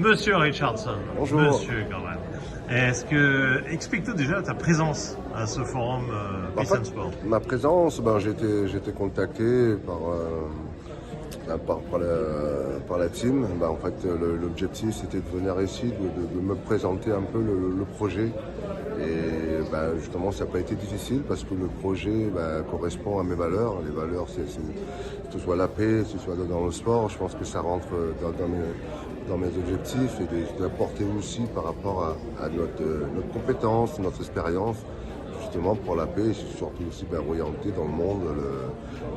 Monsieur Richardson. Bonjour. Monsieur quand même. Explique-nous déjà ta présence à ce forum Peace and Sport. Ma présence, j'ai été contacté par la team. En fait, l'objectif c'était de venir ici, de me présenter un peu le projet. Et justement, ça n'a pas été difficile parce que le projet correspond à mes valeurs. Les valeurs, c'est que ce soit la paix, que ce soit dans le sport. Je pense que ça rentre dans mes objectifs et d'apporter aussi par rapport à notre compétence, notre expérience, justement pour la paix, et surtout aussi orienté dans le monde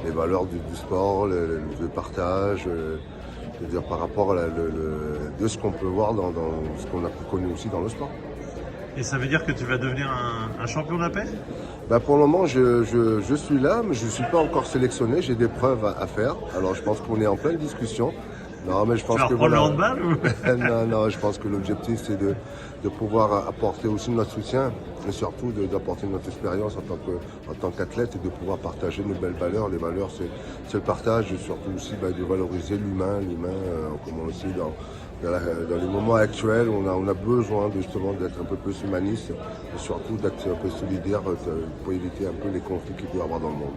les valeurs du sport, le partage, je veux dire, par rapport de ce qu'on peut voir dans ce qu'on a connu aussi dans le sport. Et ça veut dire que tu vas devenir un champion de la paix? Pour le moment, je suis là, mais je ne suis pas encore sélectionné. J'ai des preuves à faire. Alors, je pense qu'on est en pleine discussion. Non, mais je pense que le handball ou... non, je pense que l'objectif, c'est de pouvoir apporter aussi notre soutien, et surtout d'apporter notre expérience en tant qu'athlète et de pouvoir partager nos belles valeurs. Les valeurs, c'est le partage, et surtout aussi de valoriser l'humain, comme on le sait dans les moments actuels, on a besoin justement d'être un peu plus humaniste et surtout d'être un peu solidaire pour éviter un peu les conflits qu'il peut y avoir dans le monde.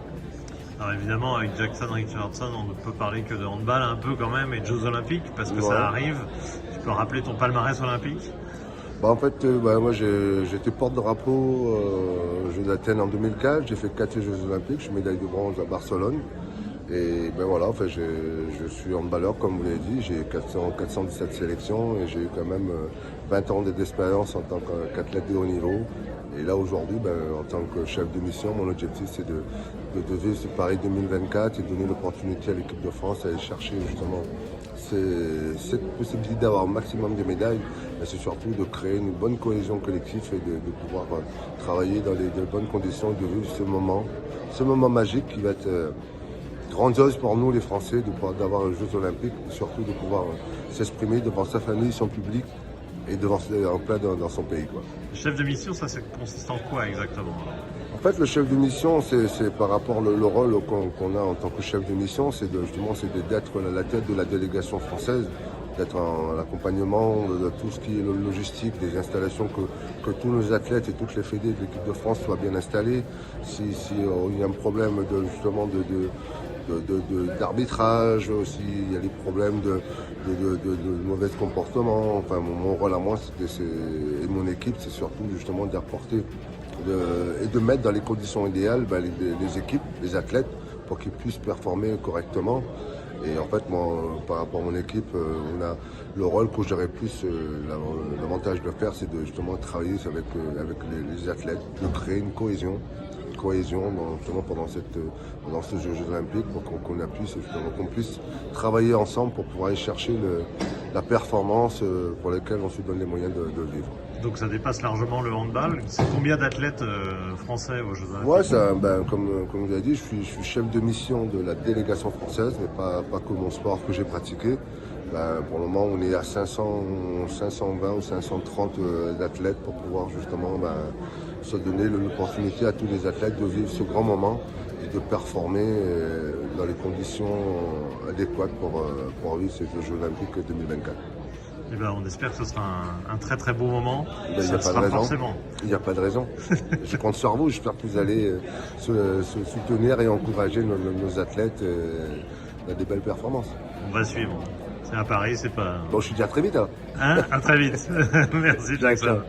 Alors évidemment, avec Jackson Richardson, on ne peut parler que de handball un peu quand même et de Jeux Olympiques parce que ça arrive. Tu peux rappeler ton palmarès olympique? En fait, moi j'étais porte-drapeau Jeux d'Athènes en 2004, j'ai fait 4 Jeux Olympiques, je suis médaille de bronze à Barcelone. Et en fait, je suis handballeur, comme vous l'avez dit, j'ai 417 sélections et j'ai eu quand même 20 ans d'expérience en tant qu'athlète de haut niveau. Et là aujourd'hui, en tant que chef de mission, mon objectif c'est de vivre ce Paris 2024 et donner l'opportunité à l'équipe de France d'aller chercher justement cette possibilité d'avoir un maximum de médailles, mais c'est surtout de créer une bonne cohésion collective et de pouvoir travailler dans de bonnes conditions et de vivre ce moment magique qui va être grandiose pour nous les Français d'avoir les Jeux Olympiques et surtout de pouvoir s'exprimer devant sa famille, son public et en plein dans son pays. Le chef de mission, ça consiste en quoi exactement? En fait, le chef de mission, c'est par rapport au rôle qu'on a en tant que chef de mission, c'est d'être la tête de la délégation française, d'être en accompagnement de tout ce qui est logistique, des installations, que tous nos athlètes et toutes les fédés de l'équipe de France soient bien installés. Si il y a un problème d'arbitrage, aussi il y a des problèmes de mauvais comportement. Enfin, mon rôle à moi et mon équipe, c'est surtout justement d'apporter et de mettre dans les conditions idéales les équipes, les athlètes, pour qu'ils puissent performer correctement. Et en fait, moi, par rapport à mon équipe, on a le rôle que j'aurais plus l'avantage de faire, c'est de justement travailler avec les athlètes, de créer une cohésion justement pendant ce Jeux Olympiques pour qu'on puisse travailler ensemble pour pouvoir aller chercher la performance pour laquelle on se donne les moyens de vivre. Donc ça dépasse largement le handball. C'est combien d'athlètes français aux Jeux Olympiques? Comme vous avez dit, je suis chef de mission de la délégation française, mais pas que mon sport que j'ai pratiqué. Pour le moment, on est à 520 ou 530 athlètes pour pouvoir justement se donner l'opportunité à tous les athlètes de vivre ce grand moment et de performer dans les conditions adéquates pour vivre ces Jeux Olympiques 2024. On espère que ce sera un très très beau moment. Il n'y a pas de raison. Forcément. Il n'y a pas de raison. Je compte sur vous. J'espère que vous allez se soutenir et encourager nos athlètes à des belles performances. On va suivre. C'est à Paris, c'est pas... Bon, je te dis à très vite. À très vite. Merci Jackson.